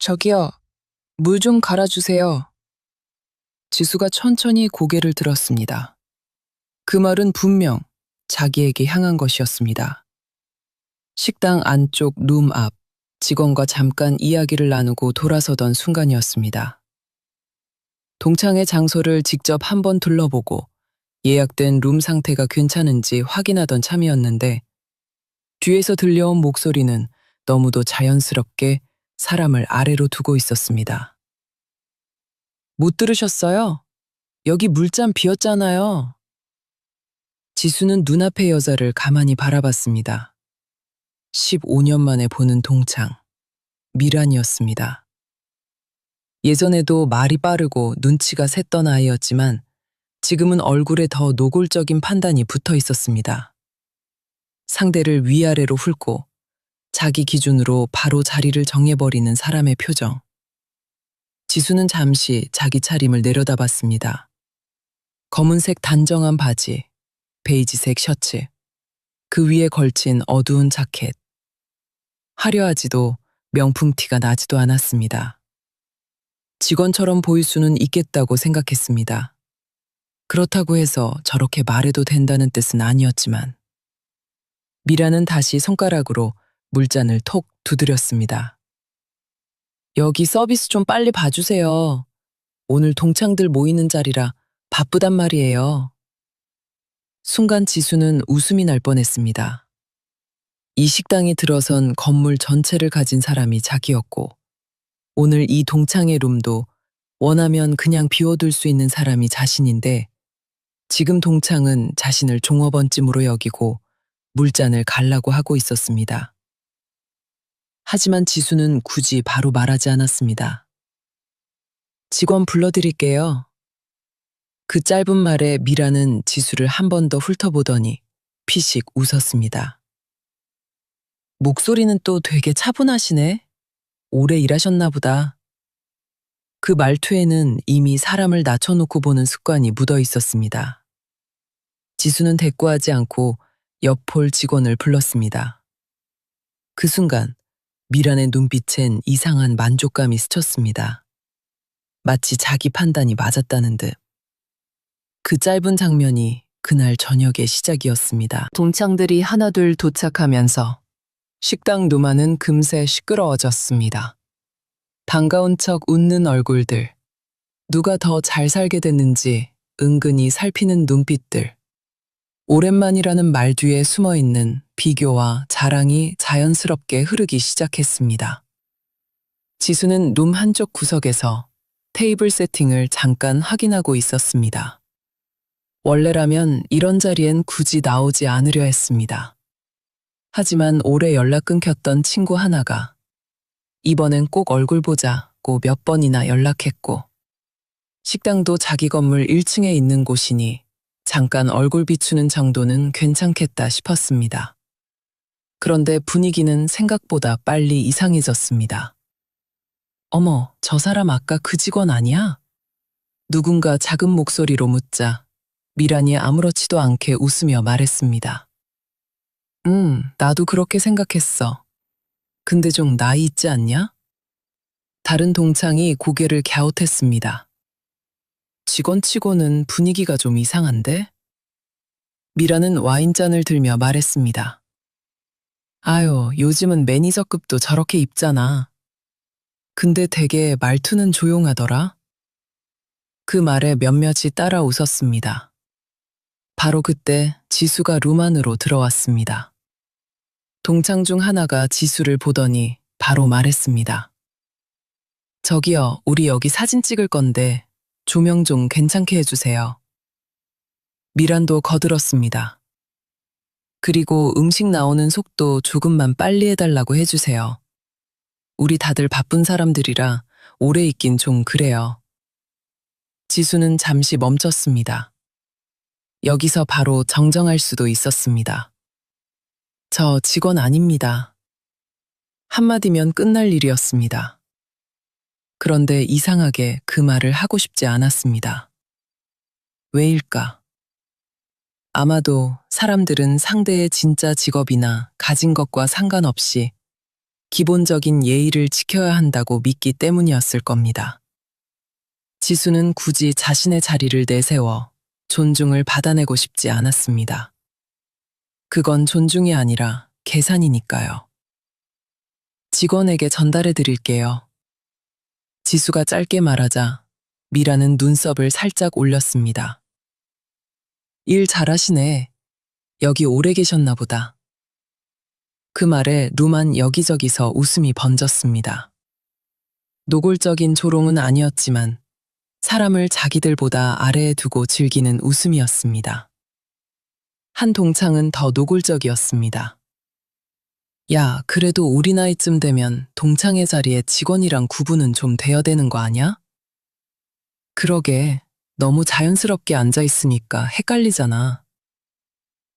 저기요, 물 좀 갈아주세요. 지수가 천천히 고개를 들었습니다. 그 말은 분명 자기에게 향한 것이었습니다. 식당 안쪽 룸 앞, 직원과 잠깐 이야기를 나누고 돌아서던 순간이었습니다. 동창의 장소를 직접 한번 둘러보고 예약된 룸 상태가 괜찮은지 확인하던 참이었는데 뒤에서 들려온 목소리는 너무도 자연스럽게 사람을 아래로 두고 있었습니다. 못 들으셨어요? 여기 물잔 비었잖아요. 지수는 눈앞의 여자를 가만히 바라봤습니다. 15년 만에 보는 동창, 미란이었습니다. 예전에도 말이 빠르고 눈치가 샜던 아이였지만 지금은 얼굴에 더 노골적인 판단이 붙어 있었습니다. 상대를 위아래로 훑고 자기 기준으로 바로 자리를 정해버리는 사람의 표정. 지수는 잠시 자기 차림을 내려다봤습니다. 검은색 단정한 바지, 베이지색 셔츠, 그 위에 걸친 어두운 자켓. 화려하지도 명품 티가 나지도 않았습니다. 직원처럼 보일 수는 있겠다고 생각했습니다. 그렇다고 해서 저렇게 말해도 된다는 뜻은 아니었지만 미라는 다시 손가락으로 물잔을 톡 두드렸습니다. 여기 서비스 좀 빨리 봐주세요. 오늘 동창들 모이는 자리라 바쁘단 말이에요. 순간 지수는 웃음이 날 뻔했습니다. 이 식당에 들어선 건물 전체를 가진 사람이 자기였고 오늘 이 동창의 룸도 원하면 그냥 비워둘 수 있는 사람이 자신인데 지금 동창은 자신을 종업원쯤으로 여기고 물잔을 갈라고 하고 있었습니다. 하지만 지수는 굳이 바로 말하지 않았습니다. 직원 불러드릴게요. 그 짧은 말에 미라는 지수를 한 번 더 훑어보더니 피식 웃었습니다. 목소리는 또 되게 차분하시네. 오래 일하셨나 보다. 그 말투에는 이미 사람을 낮춰놓고 보는 습관이 묻어 있었습니다. 지수는 대꾸하지 않고 옆홀 직원을 불렀습니다. 그 순간 미란의 눈빛엔 이상한 만족감이 스쳤습니다. 마치 자기 판단이 맞았다는 듯. 그 짧은 장면이 그날 저녁의 시작이었습니다. 동창들이 하나둘 도착하면서 식당 누마는 금세 시끄러워졌습니다. 반가운 척 웃는 얼굴들, 누가 더 잘 살게 됐는지 은근히 살피는 눈빛들, 오랜만이라는 말 뒤에 숨어있는 비교와 자랑이 자연스럽게 흐르기 시작했습니다. 지수는 룸 한쪽 구석에서 테이블 세팅을 잠깐 확인하고 있었습니다. 원래라면 이런 자리엔 굳이 나오지 않으려 했습니다. 하지만 오래 연락 끊겼던 친구 하나가 이번엔 꼭 얼굴 보자고 몇 번이나 연락했고 식당도 자기 건물 1층에 있는 곳이니 잠깐 얼굴 비추는 정도는 괜찮겠다 싶었습니다. 그런데 분위기는 생각보다 빨리 이상해졌습니다. 어머, 저 사람 아까 그 직원 아니야? 누군가 작은 목소리로 묻자 미란이 아무렇지도 않게 웃으며 말했습니다. 나도 그렇게 생각했어. 근데 좀 나이 있지 않냐? 다른 동창이 고개를 갸웃했습니다. 직원치고는 분위기가 좀 이상한데? 미라는 와인잔을 들며 말했습니다. 아유, 요즘은 매니저급도 저렇게 입잖아. 근데 되게 말투는 조용하더라. 그 말에 몇몇이 따라 웃었습니다. 바로 그때 지수가 룸 안으로 들어왔습니다. 동창 중 하나가 지수를 보더니 바로 말했습니다. 저기요, 우리 여기 사진 찍을 건데 조명 좀 괜찮게 해주세요. 미란도 거들었습니다. 그리고 음식 나오는 속도 조금만 빨리 해달라고 해주세요. 우리 다들 바쁜 사람들이라 오래 있긴 좀 그래요. 지수는 잠시 멈췄습니다. 여기서 바로 정정할 수도 있었습니다. 저 직원 아닙니다. 한마디면 끝날 일이었습니다. 그런데 이상하게 그 말을 하고 싶지 않았습니다. 왜일까? 아마도 사람들은 상대의 진짜 직업이나 가진 것과 상관없이 기본적인 예의를 지켜야 한다고 믿기 때문이었을 겁니다. 지수는 굳이 자신의 자리를 내세워 존중을 받아내고 싶지 않았습니다. 그건 존중이 아니라 계산이니까요. 직원에게 전달해 드릴게요. 지수가 짧게 말하자 미라는 눈썹을 살짝 올렸습니다. 일 잘하시네. 여기 오래 계셨나 보다. 그 말에 루만 여기저기서 웃음이 번졌습니다. 노골적인 조롱은 아니었지만 사람을 자기들보다 아래에 두고 즐기는 웃음이었습니다. 한 동창은 더 노골적이었습니다. 야, 그래도 우리 나이쯤 되면 동창의 자리에 직원이랑 구분은 좀 돼야 되는 거 아냐? 그러게, 너무 자연스럽게 앉아있으니까 헷갈리잖아.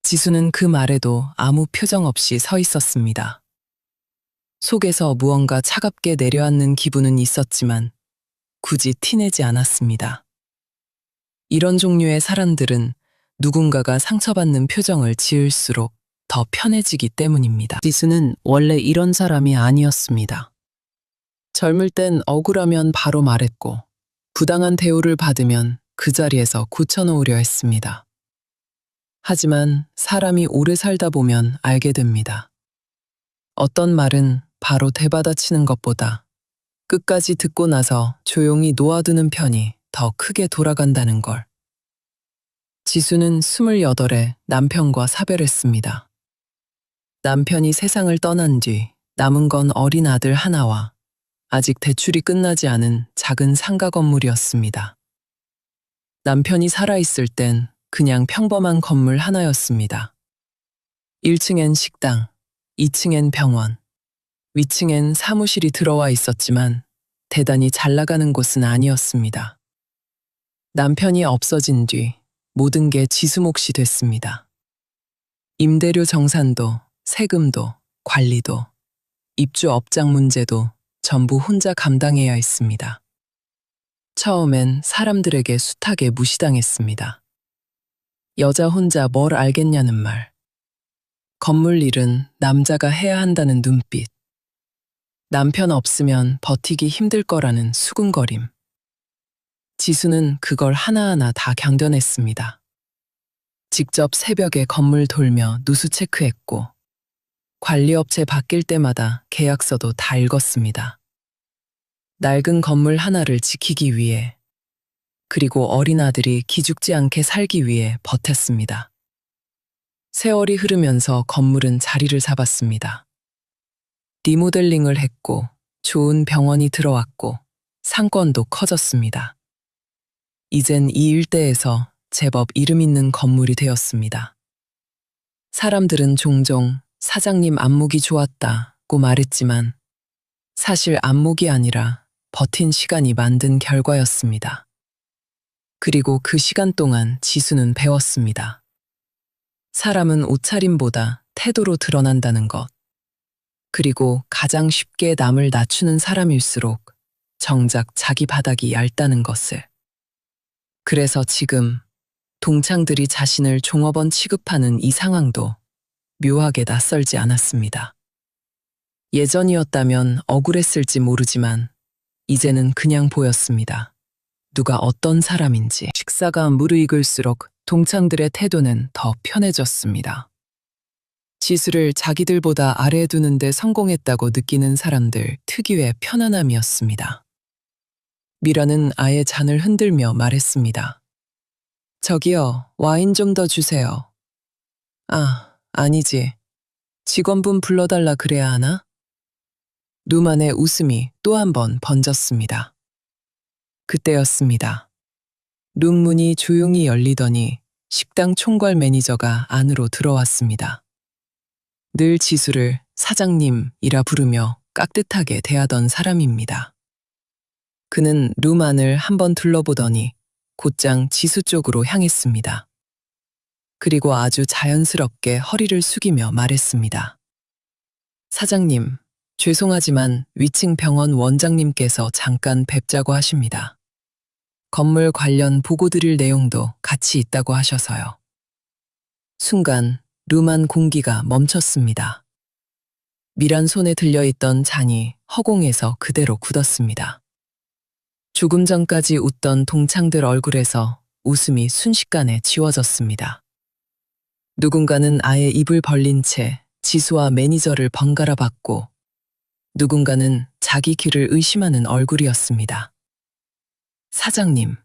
지수는 그 말에도 아무 표정 없이 서 있었습니다. 속에서 무언가 차갑게 내려앉는 기분은 있었지만 굳이 티내지 않았습니다. 이런 종류의 사람들은 누군가가 상처받는 표정을 지을수록 더 편해지기 때문입니다. 지수는 원래 이런 사람이 아니었습니다. 젊을 땐 억울하면 바로 말했고 부당한 대우를 받으면 그 자리에서 고쳐놓으려 했습니다. 하지만 사람이 오래 살다 보면 알게 됩니다. 어떤 말은 바로 되받아치는 것보다 끝까지 듣고 나서 조용히 놓아두는 편이 더 크게 돌아간다는 걸. 지수는 28에 남편과 사별했습니다. 남편이 세상을 떠난 뒤 남은 건 어린 아들 하나와 아직 대출이 끝나지 않은 작은 상가 건물이었습니다. 남편이 살아있을 땐 그냥 평범한 건물 하나였습니다. 1층엔 식당, 2층엔 병원, 위층엔 사무실이 들어와 있었지만 대단히 잘 나가는 곳은 아니었습니다. 남편이 없어진 뒤 모든 게 지수 몫이 됐습니다. 임대료 정산도, 세금도, 관리도, 입주 업장 문제도 전부 혼자 감당해야 했습니다. 처음엔 사람들에게 숱하게 무시당했습니다. 여자 혼자 뭘 알겠냐는 말, 건물 일은 남자가 해야 한다는 눈빛, 남편 없으면 버티기 힘들 거라는 수군거림. 지수는 그걸 하나하나 다 견뎌냈습니다. 직접 새벽에 건물 돌며 누수 체크했고 관리업체 바뀔 때마다 계약서도 다 읽었습니다. 낡은 건물 하나를 지키기 위해, 그리고 어린 아들이 기죽지 않게 살기 위해 버텼습니다. 세월이 흐르면서 건물은 자리를 잡았습니다. 리모델링을 했고 좋은 병원이 들어왔고 상권도 커졌습니다. 이젠 이 일대에서 제법 이름 있는 건물이 되었습니다. 사람들은 종종 사장님 안목이 좋았다고 말했지만 사실 안목이 아니라 버틴 시간이 만든 결과였습니다. 그리고 그 시간 동안 지수는 배웠습니다. 사람은 옷차림보다 태도로 드러난다는 것. 그리고 가장 쉽게 남을 낮추는 사람일수록 정작 자기 바닥이 얇다는 것을. 그래서 지금 동창들이 자신을 종업원 취급하는 이 상황도 묘하게 낯설지 않았습니다. 예전이었다면 억울했을지 모르지만 이제는 그냥 보였습니다. 누가 어떤 사람인지. 식사가 무르익을수록 동창들의 태도는 더 편해졌습니다. 지수를 자기들보다 아래에 두는데 성공했다고 느끼는 사람들 특유의 편안함이었습니다. 미라는 아예 잔을 흔들며 말했습니다. 저기요, 와인 좀 더 주세요. 아, 아니지. 직원분 불러달라 그래야 하나? 루만의 웃음이 또 한 번 번졌습니다. 그때였습니다. 룸 문이 조용히 열리더니 식당 총괄 매니저가 안으로 들어왔습니다. 늘 지수를 사장님이라 부르며 깍듯하게 대하던 사람입니다. 그는 룸 안을 한번 둘러보더니 곧장 지수 쪽으로 향했습니다. 그리고 아주 자연스럽게 허리를 숙이며 말했습니다. 사장님, 죄송하지만 위층 병원 원장님께서 잠깐 뵙자고 하십니다. 건물 관련 보고 드릴 내용도 같이 있다고 하셔서요. 순간 룸 안 공기가 멈췄습니다. 미란 손에 들려있던 잔이 허공에서 그대로 굳었습니다. 조금 전까지 웃던 동창들 얼굴에서 웃음이 순식간에 지워졌습니다. 누군가는 아예 입을 벌린 채 지수와 매니저를 번갈아 봤고, 누군가는 자기 귀를 의심하는 얼굴이었습니다. 사장님,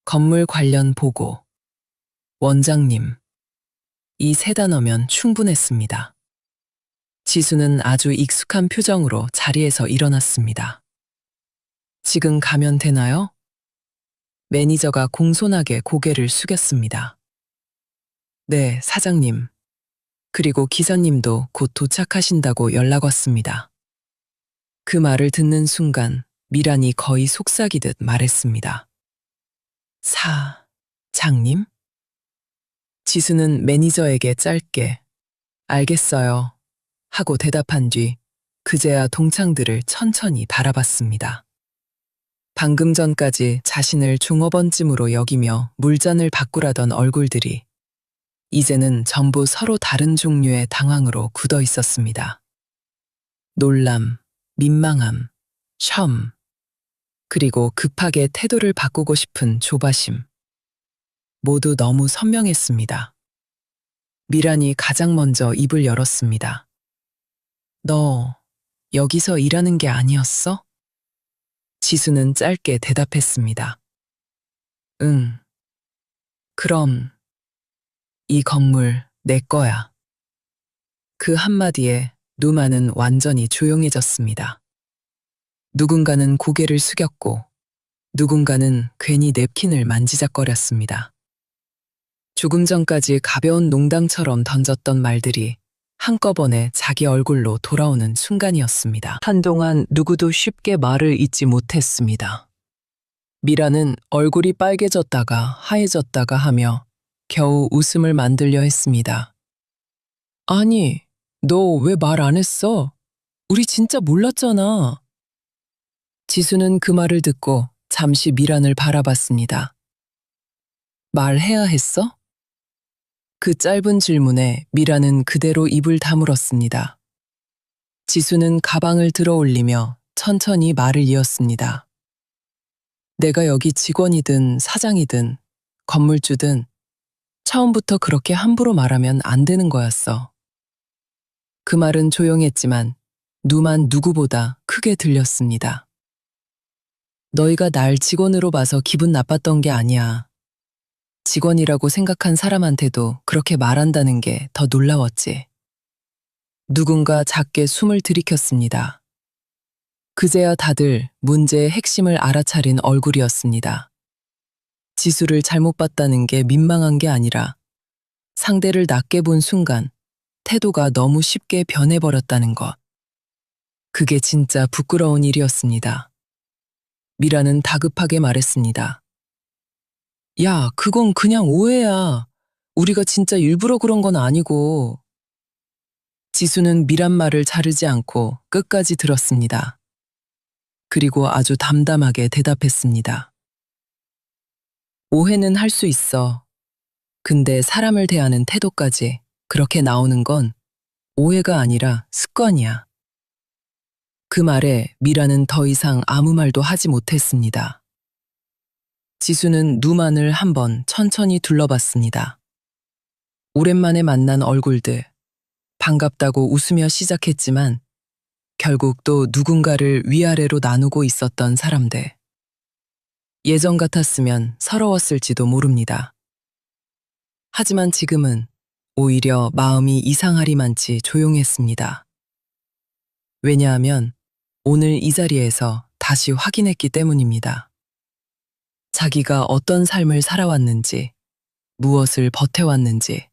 건물 관련 보고, 원장님, 이 세 단어면 충분했습니다. 지수는 아주 익숙한 표정으로 자리에서 일어났습니다. 지금 가면 되나요? 매니저가 공손하게 고개를 숙였습니다. 네, 사장님. 그리고 기사님도 곧 도착하신다고 연락 왔습니다. 그 말을 듣는 순간 미란이 거의 속삭이듯 말했습니다. 사장님? 지수는 매니저에게 짧게 알겠어요 하고 대답한 뒤 그제야 동창들을 천천히 바라봤습니다. 방금 전까지 자신을 종업원쯤으로 여기며 물잔을 바꾸라던 얼굴들이 이제는 전부 서로 다른 종류의 당황으로 굳어 있었습니다. 놀람, 민망함, 첨, 그리고 급하게 태도를 바꾸고 싶은 조바심. 모두 너무 선명했습니다. 미란이 가장 먼저 입을 열었습니다. 너 여기서 일하는 게 아니었어? 지수는 짧게 대답했습니다. 응. 그럼 이 건물 내 거야. 그 한마디에 누마는 완전히 조용해졌습니다. 누군가는 고개를 숙였고 누군가는 괜히 냅킨을 만지작거렸습니다. 조금 전까지 가벼운 농담처럼 던졌던 말들이 한꺼번에 자기 얼굴로 돌아오는 순간이었습니다. 한동안 누구도 쉽게 말을 잇지 못했습니다. 미라는 얼굴이 빨개졌다가 하얘졌다가 하며 겨우 웃음을 만들려 했습니다. 아니, 너 왜 말 안 했어? 우리 진짜 몰랐잖아. 지수는 그 말을 듣고 잠시 미란을 바라봤습니다. 말해야 했어? 그 짧은 질문에 미라는 그대로 입을 다물었습니다. 지수는 가방을 들어 올리며 천천히 말을 이었습니다. 내가 여기 직원이든 사장이든 건물주든 처음부터 그렇게 함부로 말하면 안 되는 거였어. 그 말은 조용했지만 누만 누구보다 크게 들렸습니다. 너희가 날 직원으로 봐서 기분 나빴던 게 아니야. 직원이라고 생각한 사람한테도 그렇게 말한다는 게 더 놀라웠지. 누군가 작게 숨을 들이켰습니다. 그제야 다들 문제의 핵심을 알아차린 얼굴이었습니다. 지수를 잘못 봤다는 게 민망한 게 아니라 상대를 낮게 본 순간 태도가 너무 쉽게 변해버렸다는 것. 그게 진짜 부끄러운 일이었습니다. 미라는 다급하게 말했습니다. 야, 그건 그냥 오해야. 우리가 진짜 일부러 그런 건 아니고. 지수는 미란 말을 자르지 않고 끝까지 들었습니다. 그리고 아주 담담하게 대답했습니다. 오해는 할 수 있어. 근데 사람을 대하는 태도까지 그렇게 나오는 건 오해가 아니라 습관이야. 그 말에 미라는 더 이상 아무 말도 하지 못했습니다. 지수는 누만을 한번 천천히 둘러봤습니다. 오랜만에 만난 얼굴들, 반갑다고 웃으며 시작했지만 결국 또 누군가를 위아래로 나누고 있었던 사람들. 예전 같았으면 서러웠을지도 모릅니다. 하지만 지금은 오히려 마음이 이상하리만치 조용했습니다. 왜냐하면 오늘 이 자리에서 다시 확인했기 때문입니다. 자기가 어떤 삶을 살아왔는지, 무엇을 버텨왔는지,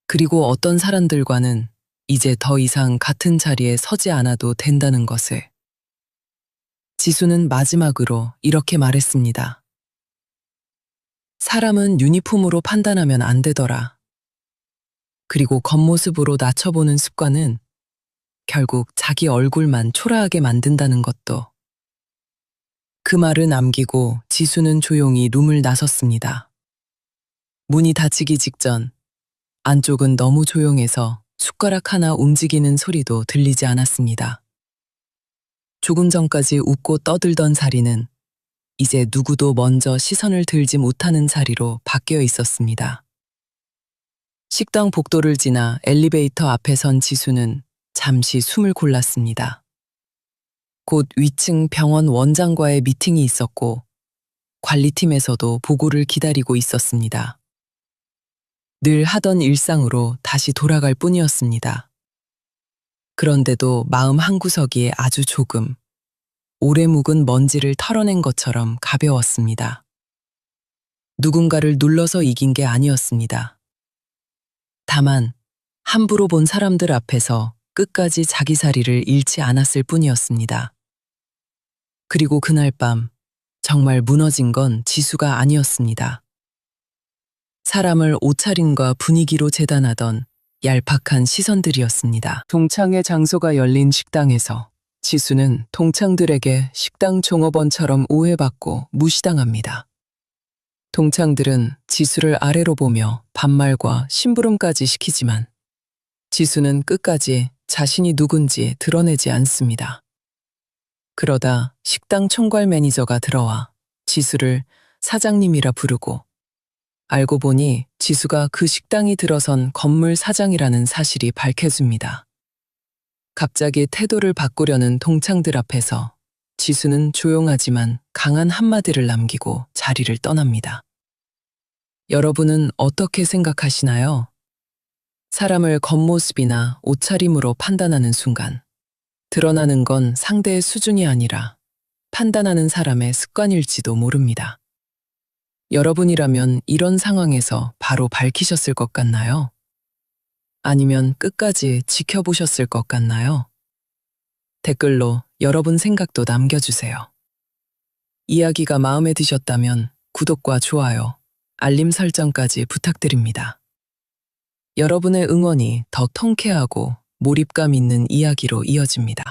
그리고 어떤 사람들과는 이제 더 이상 같은 자리에 서지 않아도 된다는 것을. 지수는 마지막으로 이렇게 말했습니다. 사람은 유니폼으로 판단하면 안 되더라. 그리고 겉모습으로 낮춰보는 습관은 결국 자기 얼굴만 초라하게 만든다는 것도. 그 말을 남기고 지수는 조용히 룸을 나섰습니다. 문이 닫히기 직전 안쪽은 너무 조용해서 숟가락 하나 움직이는 소리도 들리지 않았습니다. 조금 전까지 웃고 떠들던 자리는 이제 누구도 먼저 시선을 들지 못하는 자리로 바뀌어 있었습니다. 식당 복도를 지나 엘리베이터 앞에 선 지수는 잠시 숨을 골랐습니다. 곧 위층 병원 원장과의 미팅이 있었고 관리팀에서도 보고를 기다리고 있었습니다. 늘 하던 일상으로 다시 돌아갈 뿐이었습니다. 그런데도 마음 한구석이 아주 조금 오래 묵은 먼지를 털어낸 것처럼 가벼웠습니다. 누군가를 눌러서 이긴 게 아니었습니다. 다만 함부로 본 사람들 앞에서 끝까지 자기 자리를 잃지 않았을 뿐이었습니다. 그리고 그날 밤 정말 무너진 건 지수가 아니었습니다. 사람을 옷차림과 분위기로 재단하던 얄팍한 시선들이었습니다. 동창회 장소가 열린 식당에서 지수는 동창들에게 식당 종업원처럼 오해받고 무시당합니다. 동창들은 지수를 아래로 보며 반말과 심부름까지 시키지만 지수는 끝까지 자신이 누군지 드러내지 않습니다. 그러다 식당 총괄 매니저가 들어와 지수를 사장님이라 부르고 알고 보니 지수가 그 식당이 들어선 건물 사장이라는 사실이 밝혀집니다. 갑자기 태도를 바꾸려는 동창들 앞에서 지수는 조용하지만 강한 한마디를 남기고 자리를 떠납니다. 여러분은 어떻게 생각하시나요? 사람을 겉모습이나 옷차림으로 판단하는 순간 드러나는 건 상대의 수준이 아니라 판단하는 사람의 습관일지도 모릅니다. 여러분이라면 이런 상황에서 바로 밝히셨을 것 같나요? 아니면 끝까지 지켜보셨을 것 같나요? 댓글로 여러분 생각도 남겨주세요. 이야기가 마음에 드셨다면 구독과 좋아요, 알림 설정까지 부탁드립니다. 여러분의 응원이 더 통쾌하고 몰입감 있는 이야기로 이어집니다.